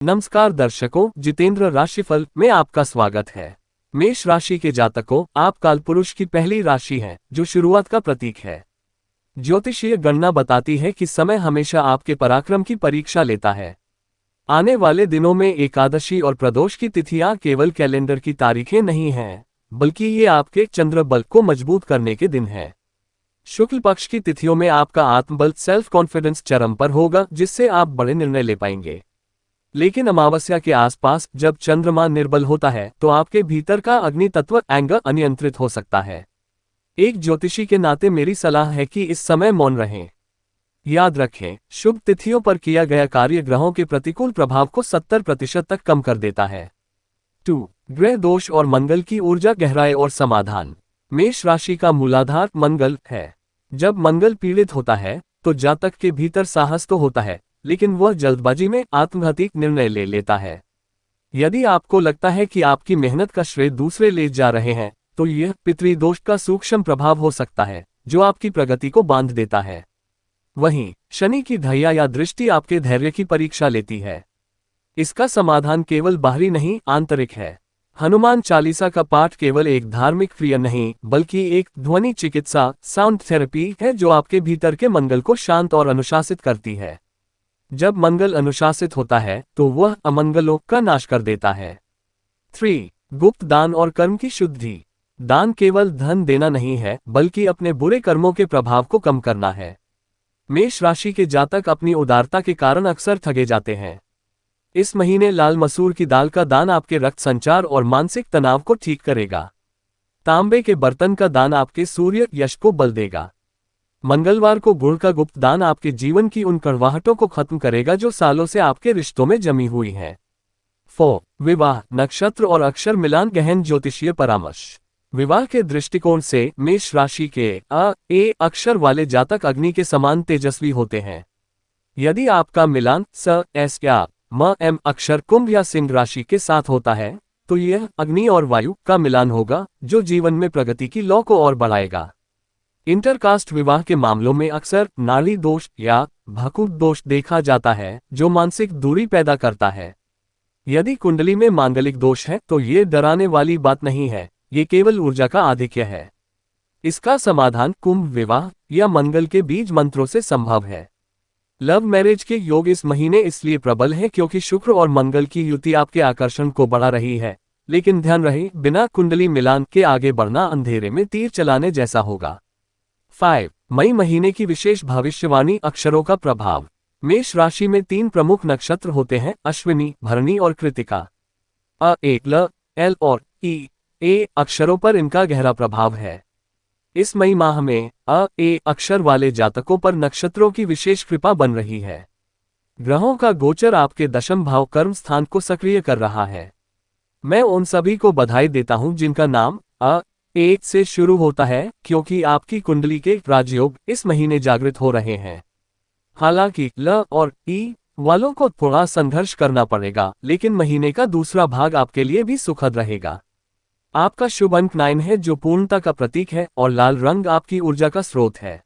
नमस्कार दर्शकों, जितेंद्र राशिफल में आपका स्वागत है। मेष राशि के जातकों, आप कालपुरुष की पहली राशि हैं, जो शुरुआत का प्रतीक है। ज्योतिषीय गणना बताती है कि समय हमेशा आपके पराक्रम की परीक्षा लेता है। आने वाले दिनों में एकादशी और प्रदोष की तिथियां केवल कैलेंडर की तारीखें नहीं हैं, बल्कि ये आपके चंद्र बल को मजबूत करने के दिन हैं। शुक्ल पक्ष की तिथियों में आपका आत्मबल सेल्फ कॉन्फिडेंस चरम पर होगा, जिससे आप बड़े निर्णय ले पाएंगे। लेकिन अमावस्या के आसपास जब चंद्रमा निर्बल होता है तो आपके भीतर का अग्नि तत्व एंगर अनियंत्रित हो सकता है। एक ज्योतिषी के नाते मेरी सलाह है कि इस समय मौन रहें। याद रखें, शुभ तिथियों पर किया गया कार्य ग्रहों के प्रतिकूल प्रभाव को 70% तक कम कर देता है। 2. ग्रह दोष और मंगल की ऊर्जा, गहराई और समाधान। मेष राशि का मूलाधार मंगल है। जब मंगल पीड़ित होता है तो जातक के भीतर साहस तो होता है, लेकिन वह जल्दबाजी में आत्मघाती निर्णय ले लेता है। यदि आपको लगता है कि आपकी मेहनत का श्रेय दूसरे ले जा रहे हैं, तो यह पितृदोष का सूक्ष्म प्रभाव हो सकता है, जो आपकी प्रगति को बांध देता है। वहीं शनि की ढैया या दृष्टि आपके धैर्य की परीक्षा लेती है। इसका समाधान केवल बाहरी नहीं, आंतरिक है। हनुमान चालीसा का पाठ केवल एक धार्मिक क्रिया नहीं, बल्कि एक ध्वनि चिकित्सा साउंड थेरेपी है, जो आपके भीतर के मंगल को शांत और अनुशासित करती है। जब मंगल अनुशासित होता है तो वह अमंगलों का नाश कर देता है। 3. गुप्त दान और कर्म की शुद्धि। दान केवल धन देना नहीं है, बल्कि अपने बुरे कर्मों के प्रभाव को कम करना है। मेष राशि के जातक अपनी उदारता के कारण अक्सर ठगे जाते हैं। इस महीने लाल मसूर की दाल का दान आपके रक्त संचार और मानसिक तनाव को ठीक करेगा। तांबे के बर्तन का दान आपके सूर्य यश को बल देगा। मंगलवार को गुड़ का गुप्त दान आपके जीवन की उन कड़वाहटों को खत्म करेगा जो सालों से आपके रिश्तों में जमी हुई हैं। 4. विवाह, नक्षत्र और अक्षर मिलान, गहन ज्योतिषीय परामर्श। विवाह के दृष्टिकोण से मेष राशि के ए अक्षर वाले जातक अग्नि के समान तेजस्वी होते हैं। यदि आपका मिलान स एस या म एम अक्षर कुंभ या सिंह राशि के साथ होता है, तो यह अग्नि और वायु का मिलान होगा, जो जीवन में प्रगति की लौ को और बढ़ाएगा। इंटरकास्ट विवाह के मामलों में अक्सर नाड़ी दोष या भकुट दोष देखा जाता है, जो मानसिक दूरी पैदा करता है। यदि कुंडली में मांगलिक दोष है तो ये डराने वाली बात नहीं है, ये केवल ऊर्जा का आधिक्य है। इसका समाधान कुंभ विवाह या मंगल के बीज मंत्रों से संभव है। लव मैरिज के योग इस महीने इसलिए प्रबल है क्योंकि शुक्र और मंगल की युति आपके आकर्षण को बढ़ा रही है, लेकिन ध्यान रहे, बिना कुंडली मिलान के आगे बढ़ना अंधेरे में तीर चलाने जैसा होगा। 5. मई महीने की विशेष भविष्यवाणी, अक्षरों का प्रभाव। मेष राशि में 3 प्रमुख नक्षत्र होते हैं, अश्विनी, भरणी और कृतिका। एक ल, एल और ई ए अक्षरों पर इनका गहरा प्रभाव है। इस मई माह में ए अक्षर वाले जातकों पर नक्षत्रों की विशेष कृपा बन रही है। ग्रहों का गोचर आपके दशम भाव कर्म स्थान को सक्रिय कर रहा है। मैं उन सभी को बधाई देता हूं जिनका नाम एक से शुरू होता है, क्योंकि आपकी कुंडली के राजयोग इस महीने जागृत हो रहे हैं। हालांकि ल और ई वालों को थोड़ा संघर्ष करना पड़ेगा, लेकिन महीने का दूसरा भाग आपके लिए भी सुखद रहेगा। आपका शुभ अंक 9 है, जो पूर्णता का प्रतीक है, और लाल रंग आपकी ऊर्जा का स्रोत है।